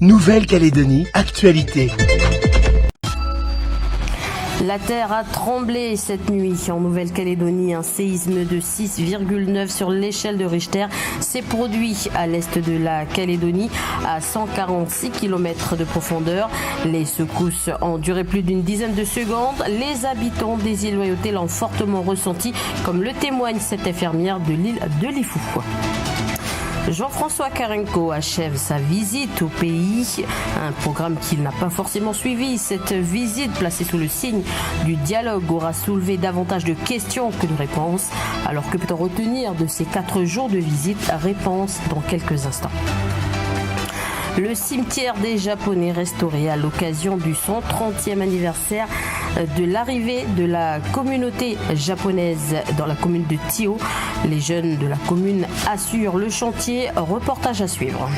Nouvelle-Calédonie, actualité. La terre a tremblé cette nuit en Nouvelle-Calédonie. Un séisme de 6,9 sur l'échelle de Richter s'est produit à l'est de la Calédonie, à 146 km de profondeur. Les secousses ont duré plus d'une dizaine de secondes. Les habitants des îles Loyauté l'ont fortement ressenti, comme le témoigne cette infirmière de l'île de Lifou. Jean-François Carenco achève sa visite au pays, un programme qu'il n'a pas forcément suivi. Cette visite, placée sous le signe du dialogue, aura soulevé davantage de questions que de réponses. Alors que peut-on retenir de ces 4 jours de visite? Réponse dans quelques instants. Le cimetière des Japonais restauré à l'occasion du 130e anniversaire de l'arrivée de la communauté japonaise dans la commune de Tio. Les jeunes de la commune assurent le chantier. Reportage à suivre.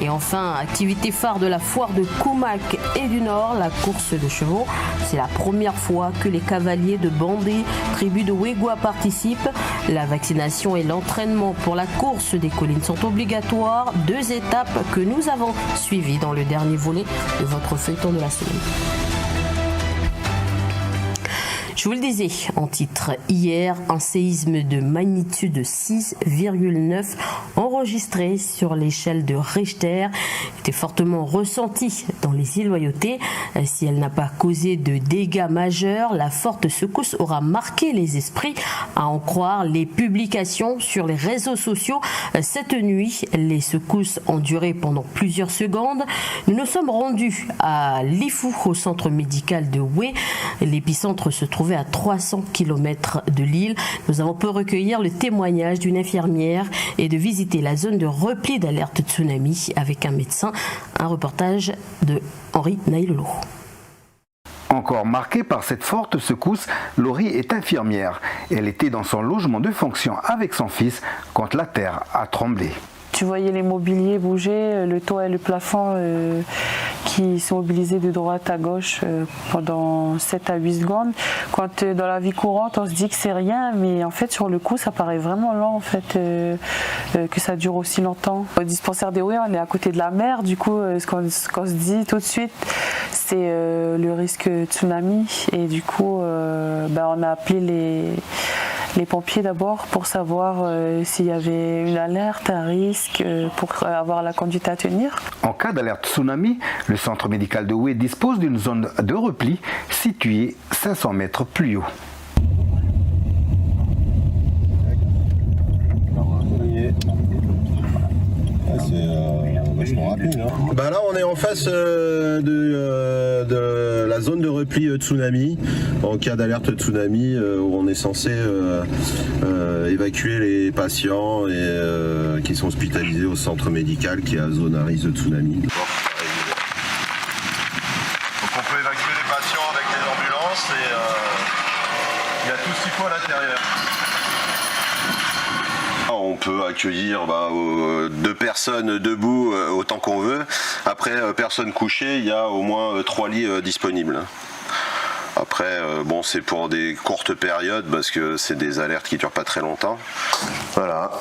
Et enfin, activité phare de la foire de Koumak et du Nord, la course de chevaux. C'est la première fois que les cavaliers de Bandé, tribu de Wegua, participent. La vaccination et l'entraînement pour la course des collines sont obligatoires. 2 étapes que nous avons suivies dans le dernier volet de votre feuilleton de la semaine. Je vous le disais en titre, hier, un séisme de magnitude 6,9 enregistré sur l'échelle de Richter était fortement ressenti dans les îles Loyauté. Si elle n'a pas causé de dégâts majeurs, la forte secousse aura marqué les esprits, à en croire les publications sur les réseaux sociaux. Cette nuit, les secousses ont duré pendant plusieurs secondes. Nous nous sommes rendus à Lifou, au centre médical de Wé. L'épicentre se trouvait à 300 km de l'île. Nous avons pu recueillir le témoignage d'une infirmière et de visiter la zone de repli d'alerte tsunami avec un médecin. Un reportage de Henri Nailolo. Encore marquée par cette forte secousse, Laurie est infirmière. Elle était dans son logement de fonction avec son fils quand la terre a tremblé. Tu voyais les mobiliers bouger, le toit et le plafond qui sont mobilisés de droite à gauche pendant 7 à 8 secondes. Quand dans la vie courante, on se dit que c'est rien, mais en fait, sur le coup, ça paraît vraiment lent, en fait, que ça dure aussi longtemps. Au dispensaire des Oué, on est à côté de la mer, du coup, ce qu'on se dit tout de suite, c'est le risque tsunami. Et du coup, on a appelé les pompiers d'abord pour savoir s'il y avait une alerte, un risque, pour avoir la conduite à tenir. En cas d'alerte tsunami, le centre médical de Wé dispose d'une zone de repli située 500 mètres plus haut. Là on est en face de la zone de repli tsunami. En cas d'alerte tsunami, où on est censé évacuer les patients qui sont hospitalisés au centre médical qui est à zone à risque de tsunami. Donc on peut évacuer les patients avec les ambulances et il y a tout ce qu'il faut à l'intérieur. On peut accueillir 2 personnes debout autant qu'on veut. Après, personne couchée, il y a au moins 3 lits disponibles. Après, c'est pour des courtes périodes parce que c'est des alertes qui durent pas très longtemps. Voilà.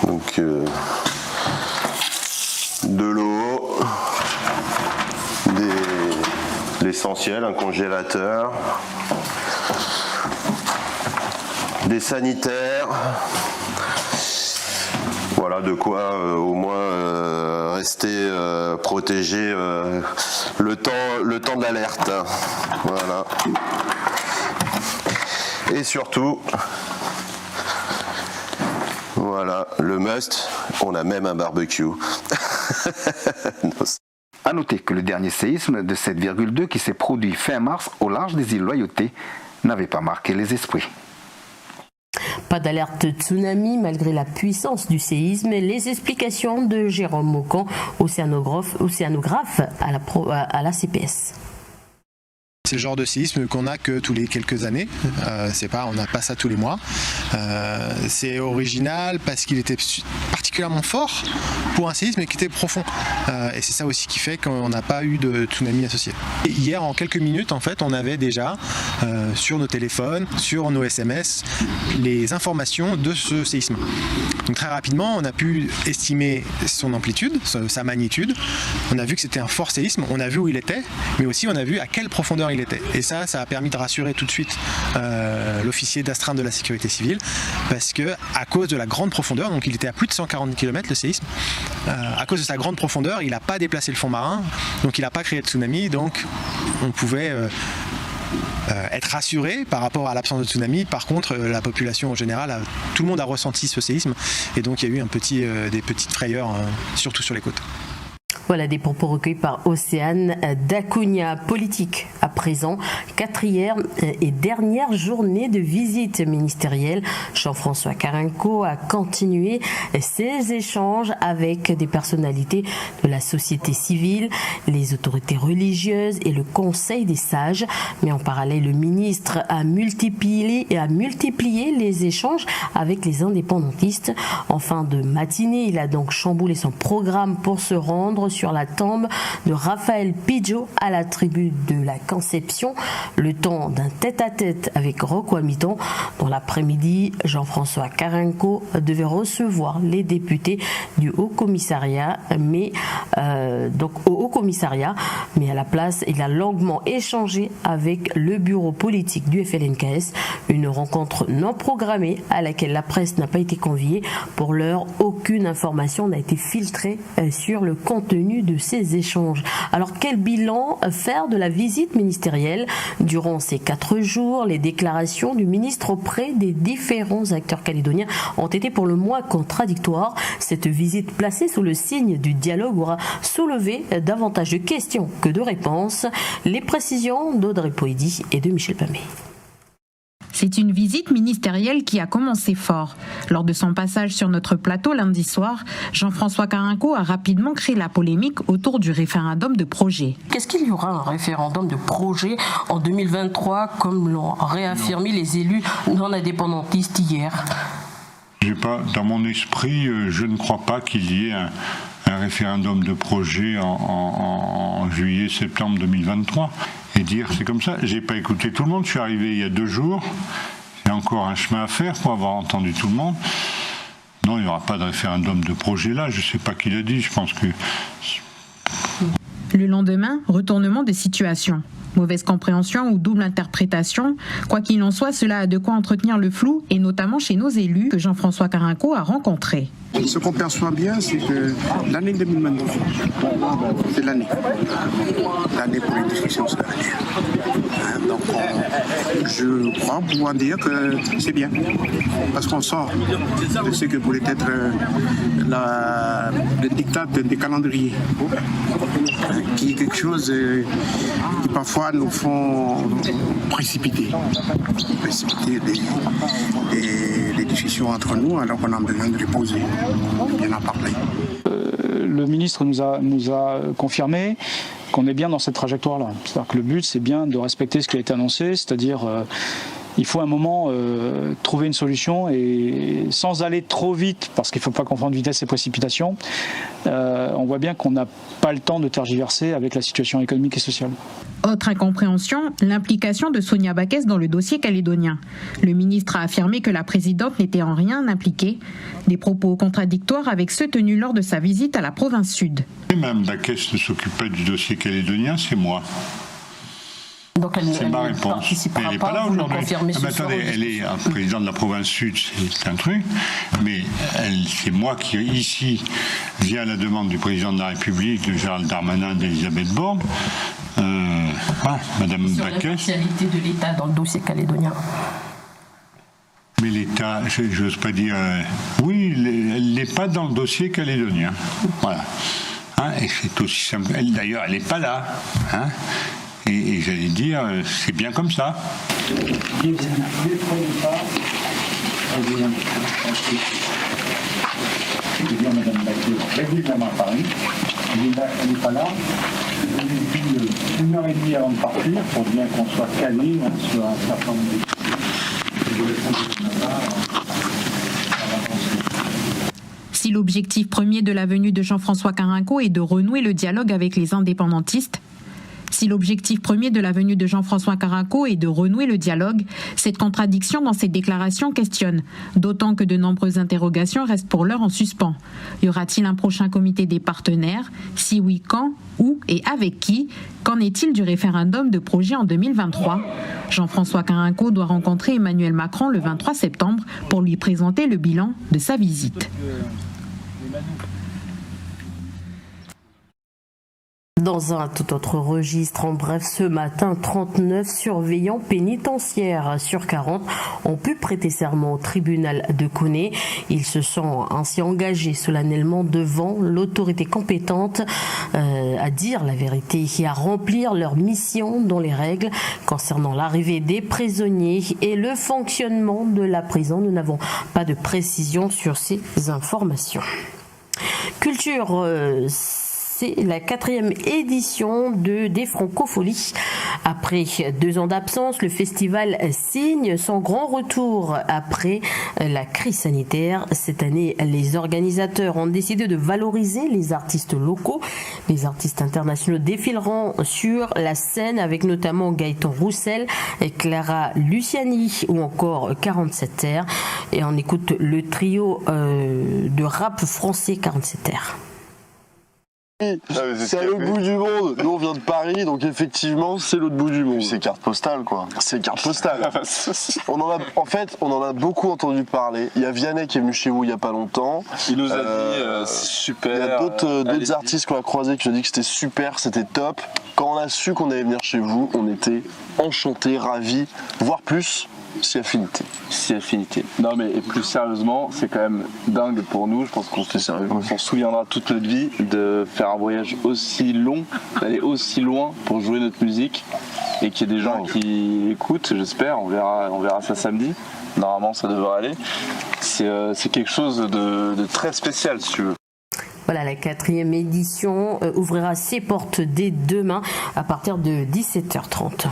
Donc, de l'eau, l'essentiel, un congélateur, des sanitaires. Voilà, de quoi au moins rester protégé le temps de l'alerte. Voilà. Et surtout, voilà, le must, on a même un barbecue. A noter que le dernier séisme de 7,2 qui s'est produit fin mars au large des îles Loyauté n'avait pas marqué les esprits. Pas d'alerte tsunami malgré la puissance du séisme. Les explications de Jérôme Maucan, océanographe à la CPS. C'est le genre de séisme qu'on a que tous les quelques années. On n'a pas ça tous les mois. C'est original parce qu'il était particulièrement fort pour un séisme qui était profond. Et c'est ça aussi qui fait qu'on n'a pas eu de tsunami associé. Et hier, en quelques minutes, en fait, on avait déjà sur nos téléphones, sur nos SMS, les informations de ce séisme. Donc très rapidement, on a pu estimer son amplitude, sa magnitude. On a vu que c'était un fort séisme, on a vu où il était, mais aussi on a vu à quelle profondeur il était. Et ça a permis de rassurer tout de suite l'officier d'astreinte de la sécurité civile, parce que à cause de la grande profondeur, donc il était à plus de 140 km le séisme, à cause de sa grande profondeur, il n'a pas déplacé le fond marin, donc il n'a pas créé de tsunami, donc on pouvait être rassuré par rapport à l'absence de tsunami. Par contre, la population en général, tout le monde a ressenti ce séisme, et donc il y a eu des petites frayeurs, surtout sur les côtes. Voilà des propos recueillis par Océane d'Acuna. Politique à présent, 4e et dernière journée de visite ministérielle. Jean-François Carenco a continué ses échanges avec des personnalités de la société civile, les autorités religieuses et le Conseil des sages. Mais en parallèle, le ministre a multiplié les échanges avec les indépendantistes. En fin de matinée, il a donc chamboulé son programme pour se rendre sur la tombe de Raphaël Pidgeot à la tribune de la Conception, le temps d'un tête-à-tête avec Rocco Amiton. Dans l'après-midi, Jean-François Carenco devait recevoir les députés du Haut Commissariat, mais à la place, il a longuement échangé avec le bureau politique du FLNKS, une rencontre non programmée à laquelle la presse n'a pas été conviée. Pour l'heure, aucune information n'a été filtrée sur le contenu de ces échanges. Alors quel bilan faire de la visite ministérielle? Durant ces 4 jours, les déclarations du ministre auprès des différents acteurs calédoniens ont été pour le moins contradictoires. Cette visite placée sous le signe du dialogue aura soulevé davantage de questions que de réponses. Les précisions d'Audrey Poedy et de Michel Pamé. C'est une visite ministérielle qui a commencé fort. Lors de son passage sur notre plateau lundi soir, Jean-François Carenco a rapidement créé la polémique autour du référendum de projet. Qu'est-ce qu'il y aura un référendum de projet en 2023, comme l'ont réaffirmé les élus non indépendantistes hier? Dans mon esprit, je ne crois pas qu'il y ait un référendum de projet en juillet-septembre 2023. Et dire c'est comme ça, j'ai pas écouté tout le monde, je suis arrivé il y a 2 jours, j'ai encore un chemin à faire pour avoir entendu tout le monde. Non, il n'y aura pas de référendum de projet là, je sais pas qui l'a dit, je pense que... Le lendemain, retournement de situation. Mauvaise compréhension ou double interprétation, quoi qu'il en soit, cela a de quoi entretenir le flou, et notamment chez nos élus que Jean-François Carenco a rencontrés. Ce qu'on perçoit bien, c'est que l'année 2023, c'est l'année pour les discussions sérieuses. Donc, je crois pouvoir dire que c'est bien, parce qu'on sort de ce que pourrait être le diktat des calendriers, qui est quelque chose qui parfois nous font précipiter les discussions entre nous, alors qu'on a besoin de les poser, de bien en parler. Le ministre nous a confirmé qu'on est bien dans cette trajectoire-là. C'est-à-dire que le but, c'est bien de respecter ce qui a été annoncé, c'est-à-dire il faut à un moment trouver une solution et sans aller trop vite, parce qu'il ne faut pas confondre vitesse et précipitation, on voit bien qu'on n'a pas le temps de tergiverser avec la situation économique et sociale. Autre incompréhension, l'implication de Sonia Backès dans le dossier calédonien. Le ministre a affirmé que la présidente n'était en rien impliquée. Des propos contradictoires avec ceux tenus lors de sa visite à la province sud. Et même Backès ne s'occupe pas du dossier calédonien, c'est moi. Donc c'est ma réponse. Mais elle n'est pas là aujourd'hui. Attendez, elle est présidente de la province sud, c'est un truc, mais c'est moi qui, ici, via la demande du président de la République, de Gérald Darmanin, d'Elisabeth Borne, Madame Backès. Sur l'impartialité de l'État dans le dossier calédonien. Mais l'État, je n'ose pas dire... oui, elle n'est pas dans le dossier calédonien. Voilà. Et c'est aussi simple. D'ailleurs, elle n'est pas là. Et j'allais dire, c'est bien comme ça. Madame Backès, régulièrement à Paris, elle n'est pas là. Depuis 1h30 avant de partir, pour bien qu'on soit calé sur un certain nombre de... Si l'objectif premier de la venue de Jean-François Carenco est de renouer le dialogue avec les indépendantistes, Si l'objectif premier de la venue de Jean-François Carenco est de renouer le dialogue, cette contradiction dans ses déclarations questionne, d'autant que de nombreuses interrogations restent pour l'heure en suspens. Y aura-t-il un prochain comité des partenaires? Si oui, quand? Où et avec qui? Qu'en est-il du référendum de projet en 2023? Jean-François Carenco doit rencontrer Emmanuel Macron le 23 septembre pour lui présenter le bilan de sa visite. Dans un tout autre registre, en bref, ce matin, 39 surveillants pénitentiaires sur 40 ont pu prêter serment au tribunal de Koné. Ils se sont ainsi engagés solennellement devant l'autorité compétente à dire la vérité et à remplir leur mission dans les règles concernant l'arrivée des prisonniers et le fonctionnement de la prison. Nous n'avons pas de précision sur ces informations. Culture, c'est la 4e édition des Francopholies. Après 2 ans d'absence, le festival signe son grand retour après la crise sanitaire. Cette année, les organisateurs ont décidé de valoriser les artistes locaux. Les artistes internationaux défileront sur la scène avec notamment Gaëtan Roussel, Clara Luciani ou encore 47 Terre. Et on écoute le trio de rap français 47 Terre. C'est à l'autre bout du monde. Nous on vient de Paris, donc effectivement c'est l'autre bout du monde. C'est carte postale quoi. C'est carte postale. on en a beaucoup entendu parler. Il y a Vianney qui est venu chez vous il y a pas longtemps. Il nous a dit c'est super. Il y a d'autres artistes qu'on a croisés qui nous ont dit que c'était super, c'était top. Quand on a su qu'on allait venir chez vous, on était enchantés, ravis, voire plus. Si affinité. Si affinité. Non mais et plus sérieusement, c'est quand même dingue pour nous, je pense qu'on s'en souviendra toute notre vie de faire un voyage aussi long, d'aller aussi loin pour jouer notre musique et qu'il y ait des gens qui écoutent, j'espère, on verra ça samedi. Normalement ça devrait aller. C'est quelque chose de très spécial si tu veux. Voilà, la 4e édition ouvrira ses portes dès demain à partir de 17h30.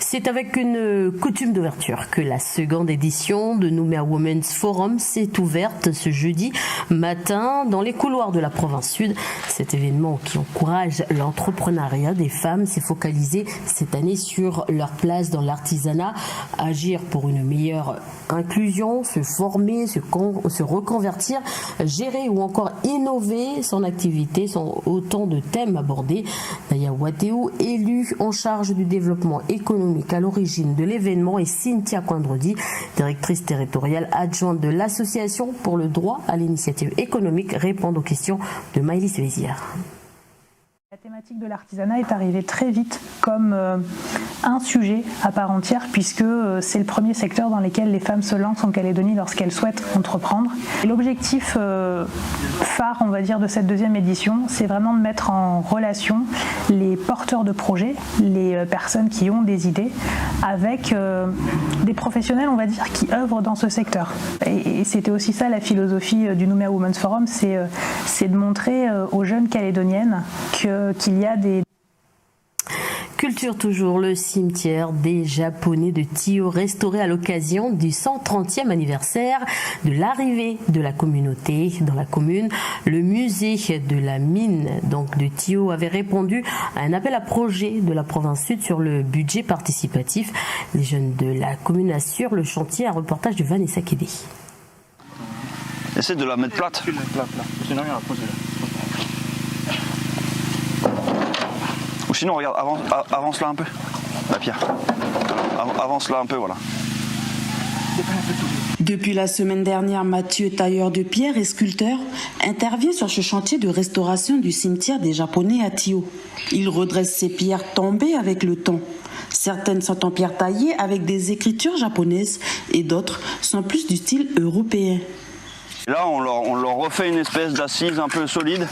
C'est avec une coutume d'ouverture que la seconde édition de Nouméa Women's Forum s'est ouverte ce jeudi matin dans les couloirs de la province sud. Cet événement qui encourage l'entrepreneuriat des femmes s'est focalisé cette année sur leur place dans l'artisanat, agir pour une meilleure inclusion, se former, se reconvertir, gérer ou encore innover son activité sont autant de thèmes abordés. Naya Wateou, élue en charge du développement économique à l'origine de l'événement, et Cynthia Coindredi, directrice territoriale adjointe de l'association pour le droit à l'initiative économique, répondent aux questions de Maëlys Vézière. La thématique de l'artisanat est arrivée très vite comme un sujet à part entière, puisque c'est le premier secteur dans lequel les femmes se lancent en Calédonie lorsqu'elles souhaitent entreprendre. Et l'objectif phare, on va dire, de cette 2e édition, c'est vraiment de mettre en relation les porteurs de projets, les personnes qui ont des idées, avec des professionnels, on va dire, qui œuvrent dans ce secteur. Et c'était aussi ça la philosophie du Nouméa Women's Forum, c'est de montrer aux jeunes Calédoniennes qu'il y a des... Culture toujours, le cimetière des Japonais de Tio restauré à l'occasion du 130e anniversaire de l'arrivée de la communauté dans la commune. Le musée de la mine donc de Tio avait répondu à un appel à projet de la province sud sur le budget participatif. Les jeunes de la commune assurent le chantier, un reportage de Vanessa Kédé. Essaie de la mettre plate. Sinon il y a la poser là. Ou sinon, regarde, avance là un peu, la pierre. Avance là un peu, voilà. Depuis la semaine dernière, Mathieu, tailleur de pierre et sculpteur, intervient sur ce chantier de restauration du cimetière des Japonais à Tio. Il redresse ces pierres tombées avec le temps. Certaines sont en pierre taillée avec des écritures japonaises et d'autres sont plus du style européen. Là, on leur refait une espèce d'assise un peu solide.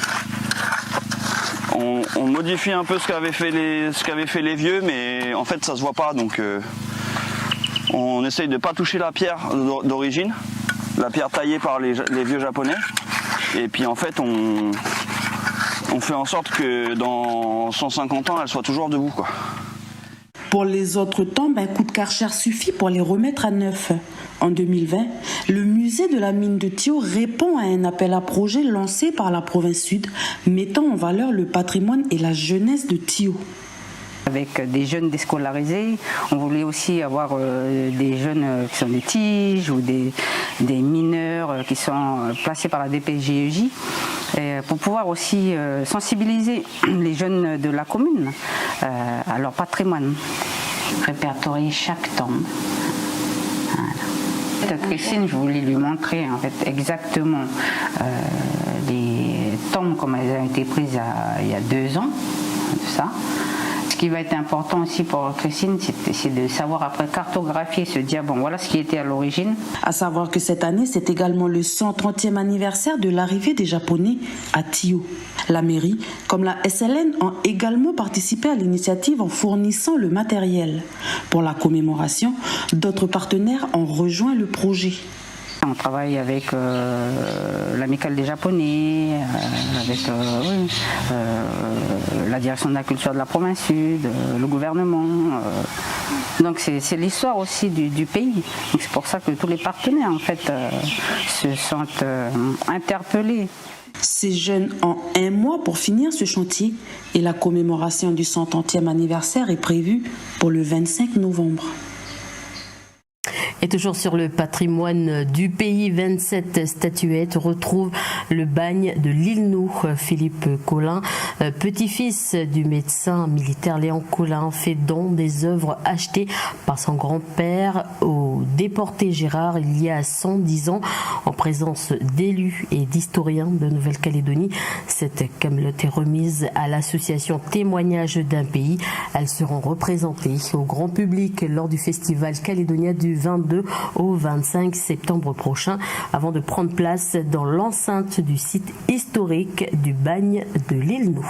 On modifie un peu ce qu'avaient fait les vieux, mais en fait ça se voit pas, donc on essaye de pas toucher la pierre d'origine, la pierre taillée par les vieux japonais, et puis en fait on fait en sorte que dans 150 ans elle soit toujours debout, quoi. Pour les autres tombes, un coup de Karcher suffit pour les remettre à neuf. En 2020, le musée de la mine de Tio répond à un appel à projet lancé par la province sud, mettant en valeur le patrimoine et la jeunesse de Tio. avec des jeunes déscolarisés. On voulait aussi avoir des jeunes qui sont des tiges ou des mineurs qui sont placés par la DPJEJ pour pouvoir aussi sensibiliser les jeunes de la commune à leur patrimoine. Répertorier chaque tombe. Voilà. Christine, je voulais lui montrer en fait exactement les tombes comme elles ont été prises il y a 2 ans. Tout ça. Ce qui va être important aussi pour Christine, c'est de savoir après cartographier, se dire bon voilà ce qui était à l'origine. À savoir que cette année, c'est également le 130e anniversaire de l'arrivée des Japonais à Tio. La mairie, comme la SLN, ont également participé à l'initiative en fournissant le matériel. Pour la commémoration, d'autres partenaires ont rejoint le projet. On travaille avec l'amicale des Japonais, avec la direction de la culture de la province sud, le gouvernement. Donc c'est l'histoire aussi du pays. Donc c'est pour ça que tous les partenaires en fait se sentent interpellés. Ces jeunes ont 1 mois pour finir ce chantier et la commémoration du 130e anniversaire est prévue pour le 25 novembre. Et toujours sur le patrimoine du pays, 27 statuettes retrouvent le bagne de l'île Nou. Philippe Collin, petit-fils du médecin militaire Léon Collin, fait don des œuvres achetées par son grand-père au déporté Gérard il y a 110 ans en présence d'élus et d'historiens de Nouvelle-Calédonie. Cette camelote est remise à l'association Témoignages d'un pays. Elles seront représentées au grand public lors du festival calédonien du 22 au 25 septembre prochain avant de prendre place dans l'enceinte du site historique du bagne de l'île Nou.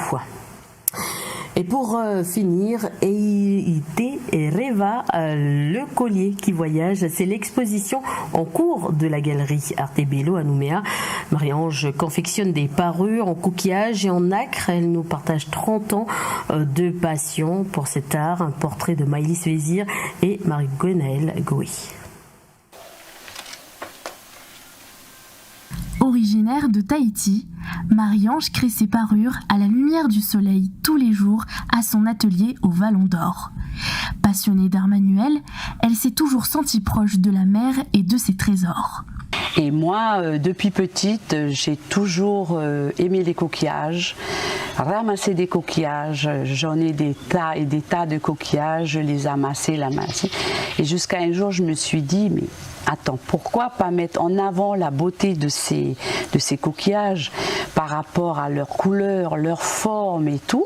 Et pour finir, Eite Reva, le collier qui voyage, c'est l'exposition en cours de la galerie Artebello à Nouméa. Marie-Ange confectionne des parures en coquillage et en nacre. Elle nous partage 30 ans de passion pour cet art. Un portrait de Maïlis Vézir et Marie-Gwenaëlle Gouy. Originaire de Tahiti, Marie-Ange crée ses parures à la lumière du soleil tous les jours à son atelier au Vallon d'Or. Passionnée d'art manuel, elle s'est toujours sentie proche de la mer et de ses trésors. Et moi, depuis petite, j'ai toujours aimé les coquillages, ramasser des coquillages. J'en ai des tas et des tas de coquillages, je les amassais. Et jusqu'à un jour, je me suis dit, mais attends, pourquoi pas mettre en avant la beauté de ces coquillages par rapport à leur couleur, leur forme et tout.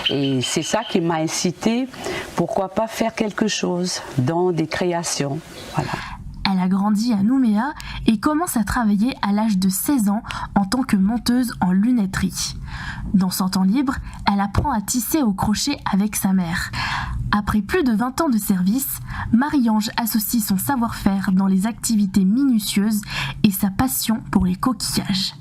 Et c'est ça qui m'a incité, pourquoi pas faire quelque chose dans des créations. Voilà. Elle a grandi à Nouméa et commence à travailler à l'âge de 16 ans en tant que monteuse en lunetterie. Dans son temps libre, elle apprend à tisser au crochet avec sa mère. Après plus de 20 ans de service, Marie-Ange associe son savoir-faire dans les activités minutieuses et sa passion pour les coquillages.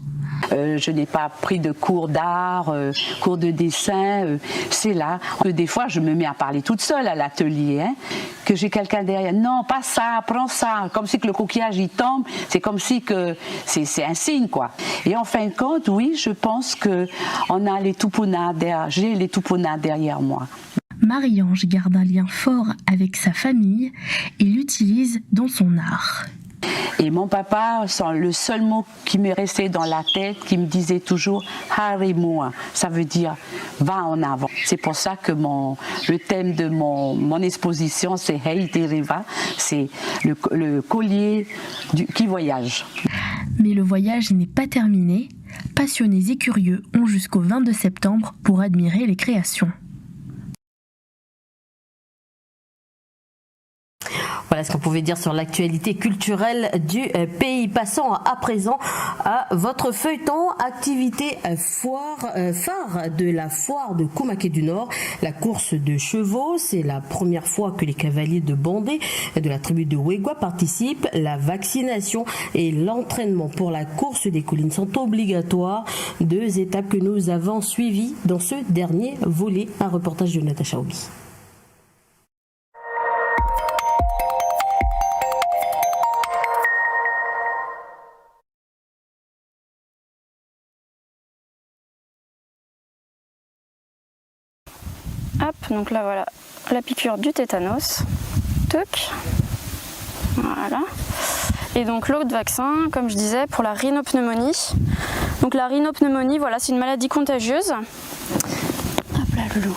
Je n'ai pas pris de cours d'art, cours de dessin, c'est là. Des fois, je me mets à parler toute seule à l'atelier, que j'ai quelqu'un derrière. Non, pas ça, prends ça. Comme si que le coquillage il tombe, c'est comme si que c'est un signe, quoi. Et en fin de compte, oui, je pense que on a les Tupuna derrière, j'ai les Tupuna derrière moi. Marie-Ange garde un lien fort avec sa famille et l'utilise dans son art. Et mon papa, le seul mot qui m'est resté dans la tête, qui me disait toujours « Harimua », ça veut dire « va en avant ». C'est pour ça que le thème de mon exposition, c'est « Eite Reva », c'est le collier qui voyage. Mais le voyage n'est pas terminé. Passionnés et curieux ont jusqu'au 22 septembre pour admirer les créations. Voilà ce qu'on pouvait dire sur l'actualité culturelle du pays. Passons à présent à votre feuilleton, activité phare de la foire de Koumaké du Nord, la course de chevaux. C'est la première fois que les cavaliers de Bandé de la tribu de Wegwa participent. La vaccination et l'entraînement pour la course des collines sont obligatoires. 2 étapes que nous avons suivies dans ce dernier volet. Un reportage de Natacha Obi. Hop, donc là voilà, la piqûre du tétanos. Toc. Voilà. Et donc l'autre vaccin, comme je disais, pour la rhinopneumonie. Donc la rhinopneumonie, voilà, c'est une maladie contagieuse. Hop là, loulou.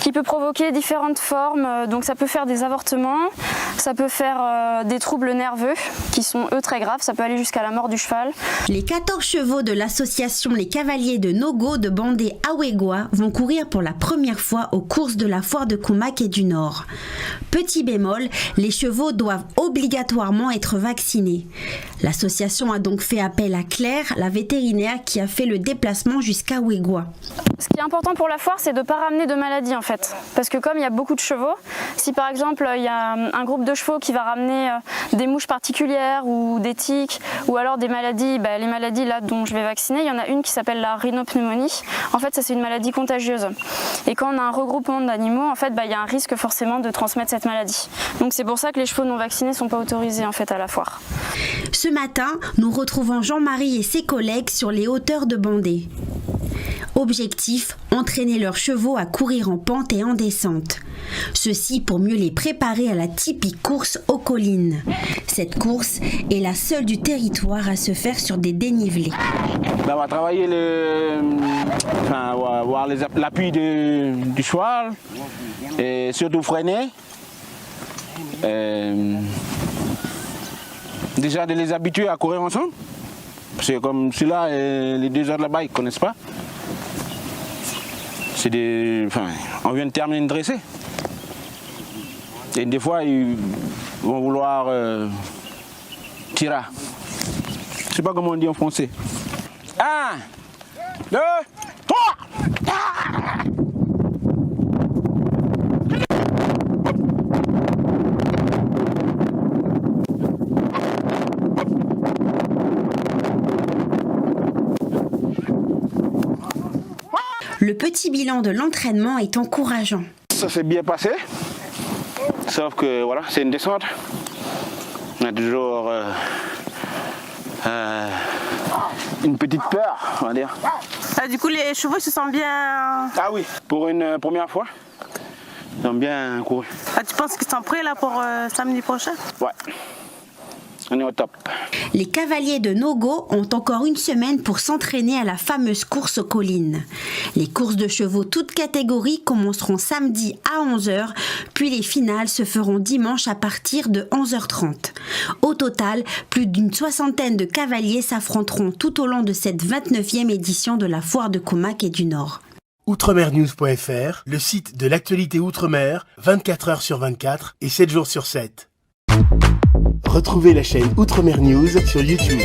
Qui peut provoquer différentes formes, donc ça peut faire des avortements, ça peut faire des troubles nerveux qui sont eux très graves, ça peut aller jusqu'à la mort du cheval. Les 14 chevaux de l'association Les Cavaliers de Nogo de Bandé Awegwa vont courir pour la première fois aux courses de la foire de Koumak et du Nord. Petit bémol, les chevaux doivent obligatoirement être vaccinés. L'association a donc fait appel à Claire, la vétérinaire qui a fait le déplacement jusqu'à Awegwa. Ce qui est important pour la foire, c'est de ne pas ramener de maladies en fait. Parce que comme il y a beaucoup de chevaux, si par exemple il y a un groupe de chevaux qui va ramener des mouches particulières ou des tiques ou alors des maladies, les maladies là dont je vais vacciner, il y en a une qui s'appelle la rhinopneumonie. En fait, ça c'est une maladie contagieuse. Et quand on a un regroupement d'animaux, en fait, il y a un risque forcément de transmettre cette maladie. Donc c'est pour ça que les chevaux non vaccinés ne sont pas autorisés en fait à la foire. Ce matin, nous retrouvons Jean-Marie et ses collègues sur les hauteurs de Bandé. Objectif, entraîner leurs chevaux à courir en pente et en descente. Ceci pour mieux les préparer à la typique course aux collines. Cette course est la seule du territoire à se faire sur des dénivelés. On va travailler voir l'appui du cheval et surtout freiner. Déjà de les habituer à courir ensemble. Parce que comme celui-là, les deux autres là-bas, ils ne connaissent pas. On vient de terminer une dressée. Et des fois, ils vont vouloir tirer. Je ne sais pas comment on dit en français. 1, 2, 3. Le petit bilan de l'entraînement est encourageant. Ça s'est bien passé, sauf que voilà, c'est une descente. On a toujours une petite peur, on va dire. Du coup, les chevaux se sentent bien. Ah oui, pour une première fois, ils ont bien couru. Tu penses qu'ils sont prêts là pour samedi prochain? Ouais. On est au top. Les cavaliers de Nogo ont encore une semaine pour s'entraîner à la fameuse course aux collines. Les courses de chevaux toutes catégories commenceront samedi à 11h, puis les finales se feront dimanche à partir de 11h30. Au total, plus d'une soixantaine de cavaliers s'affronteront tout au long de cette 29e édition de la foire de Koumak et du Nord. Outremernews.fr, le site de l'actualité outre-mer, 24 heures sur 24 et 7 jours sur 7. Retrouvez la chaîne Outremer News sur YouTube.